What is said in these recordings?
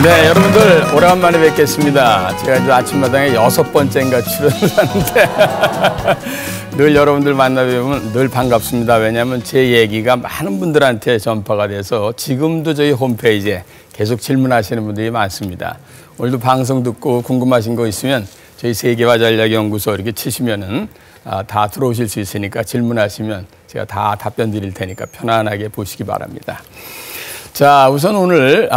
네, 여러분들 오래간만에 뵙겠습니다. 제가 이제 아침마당에 6번째인가 출연을 하는데 늘 여러분들 만나뵈면 늘 반갑습니다. 왜냐하면 제 얘기가 많은 분들한테 전파가 돼서 지금도 저희 홈페이지에 계속 질문하시는 분들이 많습니다. 오늘도 방송 듣고 궁금하신 거 있으면 저희 세계화전략연구소 이렇게 치시면은 다 들어오실 수 있으니까 질문하시면 제가 다 답변 드릴 테니까 편안하게 보시기 바랍니다. 자, 우선 오늘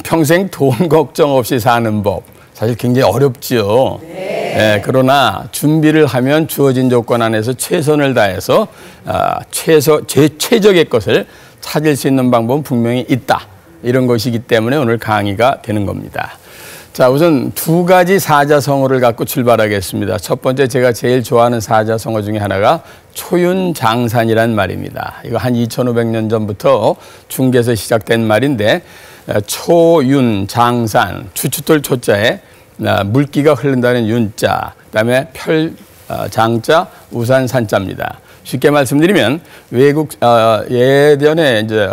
평생 돈 걱정 없이 사는 법. 사실 굉장히 어렵죠. 네, 그러나 준비를 하면 주어진 조건 안에서 최선을 다해서 최적의 것을 찾을 수 있는 방법은 분명히 있다. 이런 것이기 때문에 오늘 강의가 되는 겁니다. 자, 우선 두 가지 사자성어를 갖고 출발하겠습니다. 첫 번째 제가 제일 좋아하는 사자성어 중에 하나가 초윤장산이란 말입니다. 이거 한 2500년 전부터 중국에서 시작된 말인데 초윤장산, 추춧돌 초자에 물기가 흐른다는 윤자, 그다음에 장자, 우산 산자입니다. 쉽게 말씀드리면 외국 예전에 이제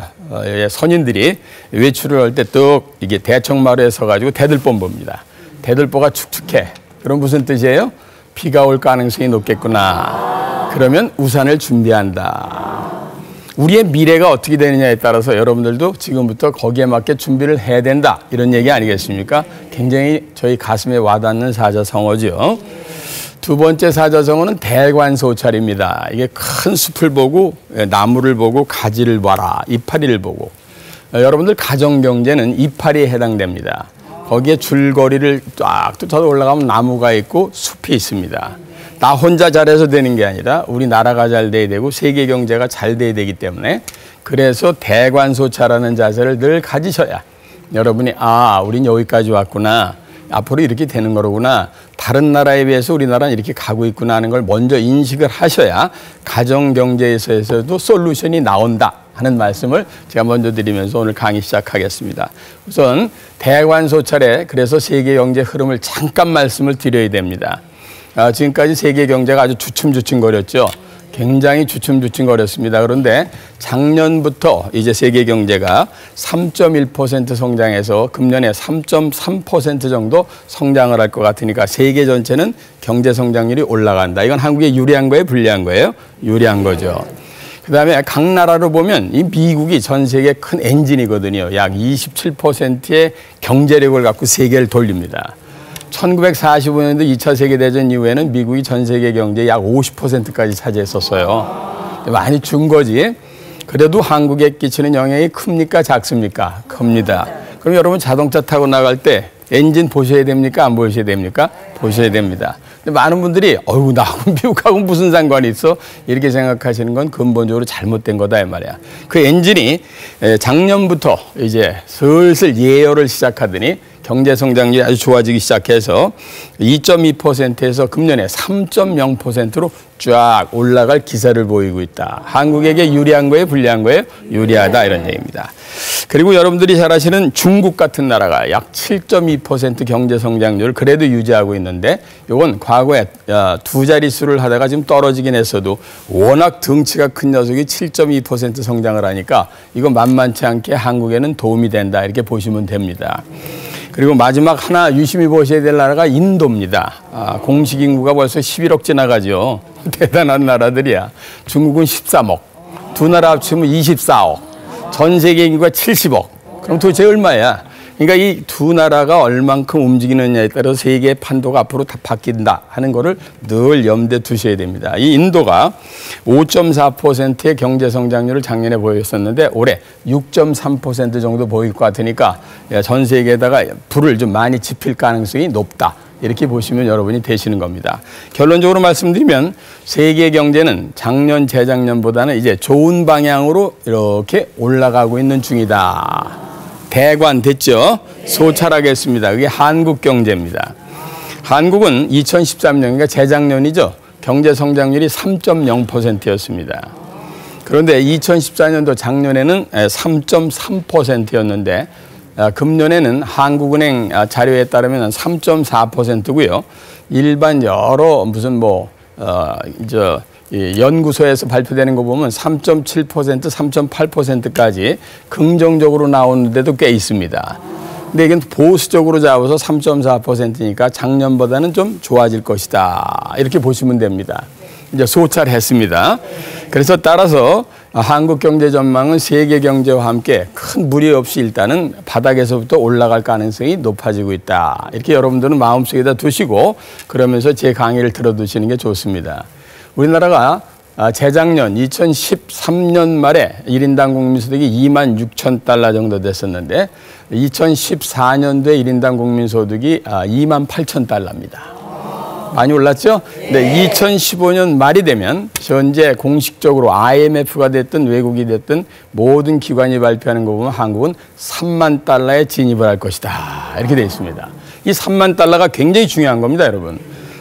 선인들이 외출을 할 때 뚝 이게 대청마루에 서가지고 대들보 봅니다. 대들보가 축축해. 그럼 무슨 뜻이에요? 비가 올 가능성이 높겠구나. 그러면 우산을 준비한다. 우리의 미래가 어떻게 되느냐에 따라서 여러분들도 지금부터 거기에 맞게 준비를 해야 된다. 이런 얘기 아니겠습니까? 굉장히 저희 가슴에 와닿는 사자성어죠. 두 번째 사자성어는 대관소찰입니다. 이게 큰 숲을 보고 나무를 보고 가지를 봐라, 이파리를 보고. 여러분들 가정경제는 이파리에 해당됩니다. 거기에 줄거리를 쫙 쫓아서 올라가면 나무가 있고 숲이 있습니다. 나 혼자 잘해서 되는 게 아니라 우리 나라가 잘 돼야 되고 세계 경제가 잘 돼야 되기 때문에 그래서 대관소찰하는 자세를 늘 가지셔야 여러분이 우린 여기까지 왔구나. 앞으로 이렇게 되는 거로구나. 다른 나라에 비해서 우리나라는 이렇게 가고 있구나 하는 걸 먼저 인식을 하셔야 가정경제에서도 솔루션이 나온다 하는 말씀을 제가 먼저 드리면서 오늘 강의 시작하겠습니다. 우선 대관소찰에 그래서 세계경제 흐름을 잠깐 말씀을 드려야 됩니다. 지금까지 세계경제가 아주 주춤주춤거렸죠. 굉장히 주춤주춤거렸습니다. 그런데 작년부터 이제 세계 경제가 3.1% 성장해서 금년에 3.3% 정도 성장을 할 것 같으니까 세계 전체는 경제 성장률이 올라간다. 이건 한국에 유리한 거예요, 불리한 거예요? 유리한 거죠. 그다음에 각 나라로 보면 이 미국이 전 세계 큰 엔진이거든요. 약 27%의 경제력을 갖고 세계를 돌립니다. 1945년도 2차 세계대전 이후에는 미국이 전 세계 경제의 약 50%까지 차지했었어요. 많이 준 거지. 그래도 한국에 끼치는 영향이 큽니까? 작습니까? 큽니다. 그럼 여러분 자동차 타고 나갈 때 엔진 보셔야 됩니까? 안 보셔야 됩니까? 보셔야 됩니다. 근데 많은 분들이 나하고 미국하고 무슨 상관이 있어? 이렇게 생각하시는 건 근본적으로 잘못된 거다 이 말이야. 그 엔진이 작년부터 이제 슬슬 예열을 시작하더니 경제 성장률이 아주 좋아지기 시작해서 2.2%에서 금년에 3.0%로 쫙 올라갈 기세를 보이고 있다. 한국에게 유리한 거예요? 불리한 거예요? 유리하다 이런 얘기입니다. 그리고 여러분들이 잘 아시는 중국 같은 나라가 약 7.2% 경제 성장률을 그래도 유지하고 있는데 이건 과거에 두 자릿수를 하다가 지금 떨어지긴 했어도 워낙 덩치가 큰 녀석이 7.2% 성장을 하니까 이건 만만치 않게 한국에는 도움이 된다 이렇게 보시면 됩니다. 그리고 마지막 하나 유심히 보셔야 될 나라가 인도입니다. 공식 인구가 벌써 11억 지나가죠. 대단한 나라들이야. 중국은 13억, 두 나라 합치면 24억, 전 세계 인구가 70억. 그럼 도대체 얼마야? 그러니까 이 두 나라가 얼만큼 움직이느냐에 따라서 세계의 판도가 앞으로 다 바뀐다 하는 거를 늘 염두에 두셔야 됩니다. 이 인도가 5.4%의 경제 성장률을 작년에 보였었는데 올해 6.3% 정도 보일 것 같으니까 전 세계에다가 불을 좀 많이 지필 가능성이 높다. 이렇게 보시면 여러분이 되시는 겁니다. 결론적으로 말씀드리면 세계 경제는 작년, 재작년보다는 이제 좋은 방향으로 이렇게 올라가고 있는 중이다. 대관 됐죠? 소찰하겠습니다. 그게 한국 경제입니다. 한국은 2013년, 그러니까 재작년이죠. 경제 성장률이 3.0%였습니다. 그런데 2014년도 작년에는 3.3%였는데 금년에는 한국은행 자료에 따르면 3.4%고요. 일반 여러 무슨 연구소에서 발표되는 거 보면 3.7%, 3.8%까지 긍정적으로 나오는 데도 꽤 있습니다. 근데 이건 보수적으로 잡아서 3.4%니까 작년보다는 좀 좋아질 것이다. 이렇게 보시면 됩니다. 이제 소찰했습니다. 그래서 따라서 한국 경제 전망은 세계 경제와 함께 큰 무리 없이 일단은 바닥에서부터 올라갈 가능성이 높아지고 있다. 이렇게 여러분들은 마음속에다 두시고 그러면서 제 강의를 들어두시는 게 좋습니다. 우리나라가 재작년 2013년 말에 1인당 국민소득이 26,000달러 정도 됐었는데 2014년도에 1인당 국민소득이 28,000달러입니다. 많이 올랐죠? 네, 2015년 말이 되면 현재 공식적으로 IMF가 됐든 외국이 됐든 모든 기관이 발표하는 거 보면 한국은 3만 달러에 진입을 할 것이다. 이렇게 되어 있습니다. 이 3만 달러가 굉장히 중요한 겁니다, 여러분.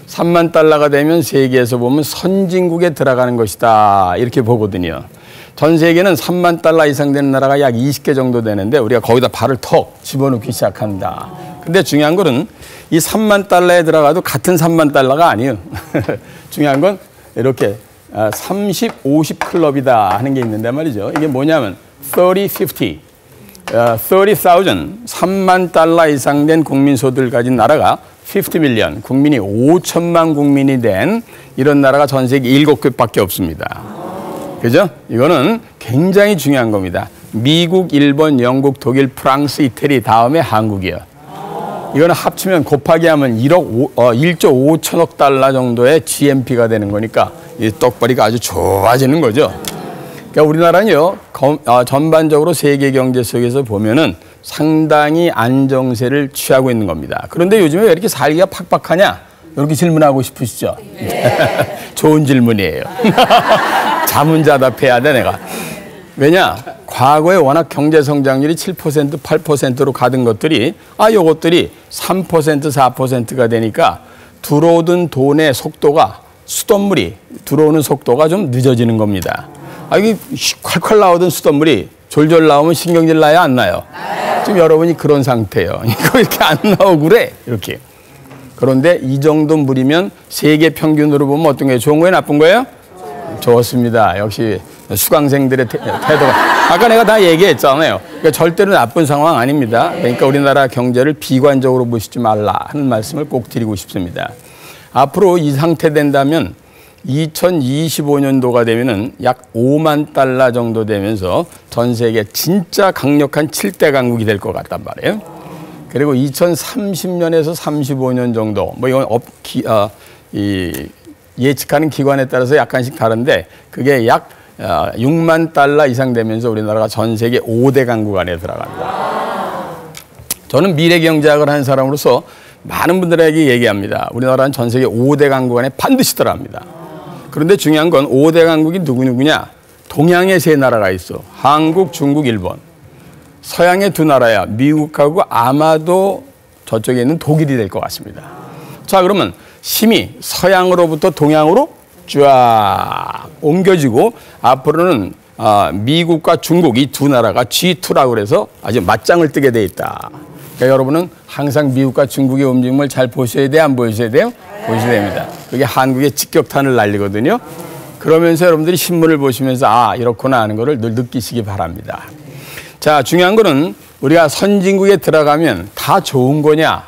3만 달러가 되면 세계에서 보면 선진국에 들어가는 것이다. 이렇게 보거든요. 전 세계는 3만 달러 이상 되는 나라가 약 20개 정도 되는데 우리가 거기다 발을 턱 집어넣기 시작합니다. 근데 중요한 거는 이 3만 달러에 들어가도 같은 3만 달러가 아니에요. 중요한 건 이렇게 30, 50 클럽이다 하는 게 있는데 말이죠. 이게 뭐냐면 30, 50, 30,000, 3만 달러 이상 된 국민소득을 가진 나라가 50밀리언, 국민이 5천만 국민이 된 이런 나라가 전 세계 7개밖에 없습니다. 그죠? 이거는 굉장히 중요한 겁니다. 미국, 일본, 영국, 독일, 프랑스, 이태리 다음에 한국이에요. 이거는 합치면 곱하기 하면 1조 5천억 달러 정도의 GNP가 되는 거니까 이 떡벌이가 아주 좋아지는 거죠. 그러니까 우리나라는요, 전반적으로 세계 경제 속에서 보면은 상당히 안정세를 취하고 있는 겁니다. 그런데 요즘에 왜 이렇게 살기가 팍팍하냐? 이렇게 질문하고 싶으시죠? 좋은 질문이에요. 자문자답해야 돼, 내가. 왜냐? 과거에 워낙 경제 성장률이 7%, 8%로 가던 것들이 요것들이 3%, 4%가 되니까 들어오던 돈의 속도가 수돗물이 들어오는 속도가 좀 늦어지는 겁니다. 이게 콸콸 나오던 수돗물이 졸졸 나오면 신경질 나요, 안 나요? 지금 여러분이 그런 상태예요. 이거 이렇게 안 나오고 그래, 이렇게. 그런데 이 정도 물이면 세계 평균으로 보면 어떤 게 좋은 거예요, 나쁜 거예요? 좋습니다. 역시 수강생들의 태도가. 아까 내가 다 얘기했잖아요. 그러니까 절대로 나쁜 상황 아닙니다. 그러니까 우리나라 경제를 비관적으로 보시지 말라 하는 말씀을 꼭 드리고 싶습니다. 앞으로 이 상태 된다면 2025년도가 되면은 약 5만 달러 정도 되면서 전 세계 진짜 강력한 7대 강국이 될 것 같단 말이에요. 그리고 2030년에서 35년 정도, 뭐 이건 예측하는 기관에 따라서 약간씩 다른데 그게 약 6만 달러 이상 되면서 우리나라가 전 세계 5대 강국 안에 들어간다. 저는 미래 경제학을 하는 사람으로서 많은 분들에게 얘기합니다. 우리나라는 전 세계 5대 강국 안에 반드시 들어갑니다. 그런데 중요한 건 5대 강국이 누구냐? 동양에 3나라가 있어. 한국, 중국, 일본. 서양의 2나라야. 미국하고 아마도 저쪽에 있는 독일이 될 것 같습니다. 자, 그러면 힘이 서양으로부터 동양으로 쫙 옮겨지고 앞으로는 미국과 중국 이 2나라가 G2라고 그래서 아주 맞짱을 뜨게 돼 있다. 그러니까 여러분은 항상 미국과 중국의 움직임을 잘 보셔야 돼요? 안 보셔야 돼요? 보셔야 됩니다. 그게 한국의 직격탄을 날리거든요. 그러면서 여러분들이 신문을 보시면서 이렇구나 하는 거를 늘 느끼시기 바랍니다. 자, 중요한 거는 우리가 선진국에 들어가면 다 좋은 거냐?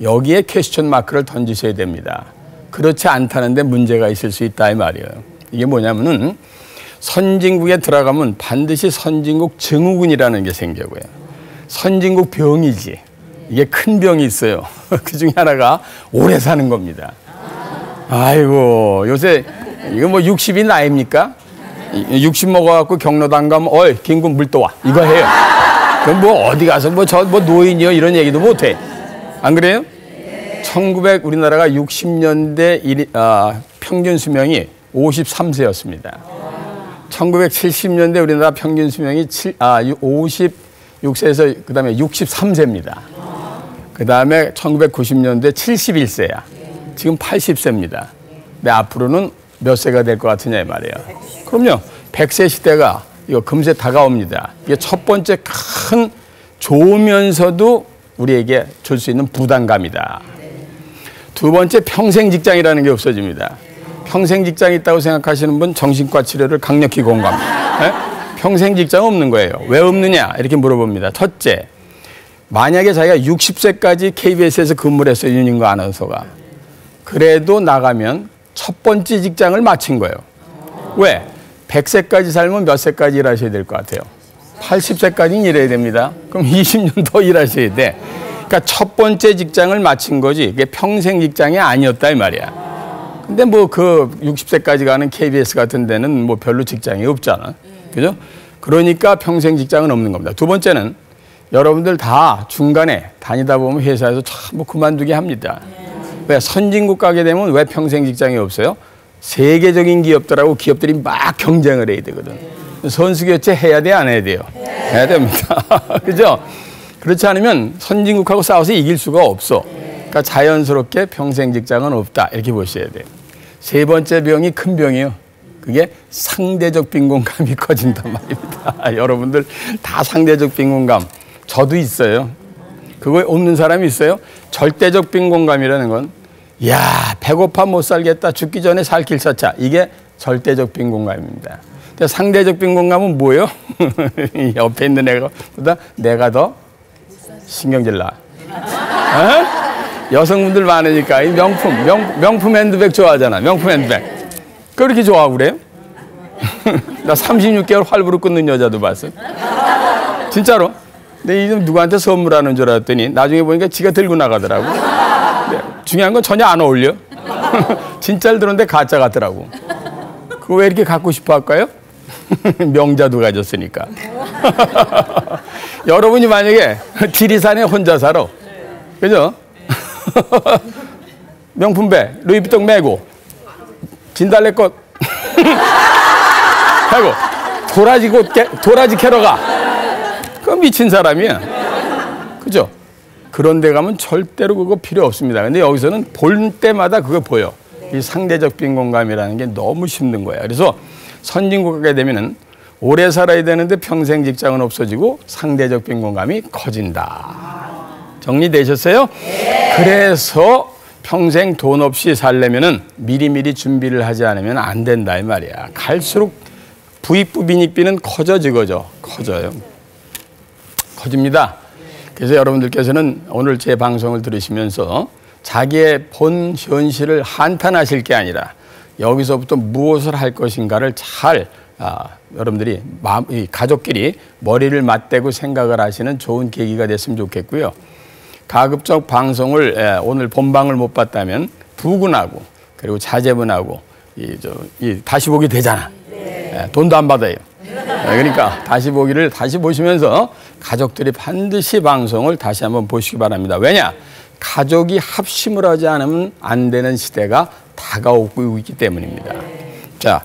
여기에 퀘스천 마크를 던지셔야 됩니다. 그렇지 않다는데 문제가 있을 수 있다 이 말이에요. 이게 뭐냐면은 선진국에 들어가면 반드시 선진국 증후군이라는 게 생겨고요. 선진국 병이지. 이게 큰 병이 있어요. 그 중에 하나가 오래 사는 겁니다. 아이고, 요새 이거 뭐 60이 나이입니까? 60 먹어갖고 경로당 가면 김군 물 떠와. 이거 해요. 그럼 뭐 어디 가서 뭐 노인이요 이런 얘기도 못 해. 안 그래요? 우리나라가 60년대 평균 수명이 53세였습니다. 1970년대 우리나라 평균 수명이 56세에서 그다음에 63세입니다. 그다음에 1990년대 71세야. 지금 80세입니다. 근데 앞으로는 몇 세가 될 것 같으냐 이 말이에요. 그럼요. 100세 시대가 이거 금세 다가옵니다. 이게 첫 번째 큰 좋으면서도 우리에게 줄 수 있는 부담감이다. 두 번째 평생 직장이라는 게 없어집니다. 평생 직장이 있다고 생각하시는 분 정신과 치료를 강력히 공감합니다. 네? 평생 직장 없는 거예요. 왜 없느냐 이렇게 물어봅니다. 첫째, 만약에 자기가 60세까지 KBS에서 근무를 했어요. 윤인구 아나운서가. 그래도 나가면 첫 번째 직장을 마친 거예요. 왜? 100세까지 살면 몇 세까지 일하셔야 될 것 같아요? 80세까지는 일해야 됩니다. 그럼 20년 더 일하셔야 돼. 그러니까 첫 번째 직장을 마친 거지. 그게 평생 직장이 아니었다 이 말이야. 근데 뭐 그 60세까지 가는 KBS 같은 데는 뭐 별로 직장이 없잖아. 그죠? 그러니까 평생 직장은 없는 겁니다. 두 번째는 여러분들 다 중간에 다니다 보면 회사에서 전부 그만두게 합니다. 왜? 선진국 가게 되면 왜 평생 직장이 없어요? 세계적인 기업들하고 기업들이 막 경쟁을 해야 되거든. 선수 교체 해야 돼, 안 해야 돼요? 해야 됩니다. 그죠? 그렇지 않으면 선진국하고 싸워서 이길 수가 없어. 그러니까 자연스럽게 평생 직장은 없다. 이렇게 보셔야 돼요. 세 번째 병이 큰 병이에요. 그게 상대적 빈곤감이 커진단 말입니다. 여러분들 다 상대적 빈곤감. 저도 있어요. 그거 없는 사람이 있어요? 절대적 빈곤감이라는 건 야, 배고파 못 살겠다. 죽기 전에 살 길 찾자. 이게 절대적 빈곤감입니다. 근데 상대적 빈곤감은 뭐예요? 옆에 있는 애가보다 내가 더 신경질 나. 어? 여성분들 많으니까 이 명품 핸드백 좋아하잖아. 명품 핸드백. 그렇게 좋아하고 그래요? 나 36개월 활부로 끊는 여자도 봤어. 진짜로. 근데 이 누구한테 선물하는 줄 알았더니 나중에 보니까 지가 들고 나가더라고. 중요한 건 전혀 안 어울려. 진짜를 들었는데 가짜 같더라고. 그거 왜 이렇게 갖고 싶어 할까요? 명자도 가졌으니까. 여러분이 만약에 지리산에 혼자 살아. 그죠? 명품배, 루이비통 메고, 진달래꽃 하고, 도라지 캐러 가. 그건 미친 사람이야. 그죠? 그런 데 가면 절대로 그거 필요 없습니다. 근데 여기서는 볼 때마다 그거 보여. 이 상대적 빈곤감이라는 게 너무 힘든 거야. 그래서 선진국 가게 되면은 오래 살아야 되는데 평생 직장은 없어지고 상대적 빈곤감이 커진다. 정리되셨어요? 네. 그래서 평생 돈 없이 살려면은 미리미리 준비를 하지 않으면 안 된다 이 말이야. 갈수록 부익부 빈익비는 커져요. 커집니다. 그래서 여러분들께서는 오늘 제 방송을 들으시면서 자기의 본 현실을 한탄하실 게 아니라 여기서부터 무엇을 할 것인가를 잘 여러분들이 가족끼리 머리를 맞대고 생각을 하시는 좋은 계기가 됐으면 좋겠고요. 가급적 방송을 오늘 본방을 못 봤다면 부근하고 그리고 자제분하고 다시 보기 되잖아. 돈도 안 받아요. 그러니까 다시 보기를 다시 보시면서 가족들이 반드시 방송을 다시 한번 보시기 바랍니다. 왜냐? 가족이 합심을 하지 않으면 안 되는 시대가 다가오고 있기 때문입니다. 자,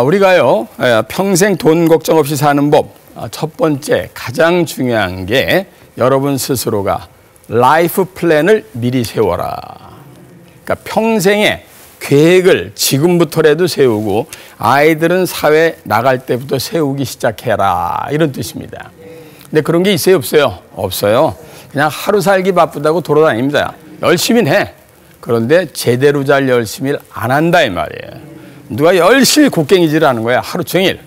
우리가요 평생 돈 걱정 없이 사는 법 첫 번째 가장 중요한 게 여러분 스스로가 라이프 플랜을 미리 세워라. 그러니까 평생의 계획을 지금부터라도 세우고 아이들은 사회 나갈 때부터 세우기 시작해라. 이런 뜻입니다. 근데 그런 게 있어요? 없어요? 없어요. 그냥 하루 살기 바쁘다고 돌아다닙니다. 열심히 해. 그런데 제대로 잘 열심히 안 한다 이 말이에요. 누가 열심히 곡괭이질을 하는 거야. 하루 종일.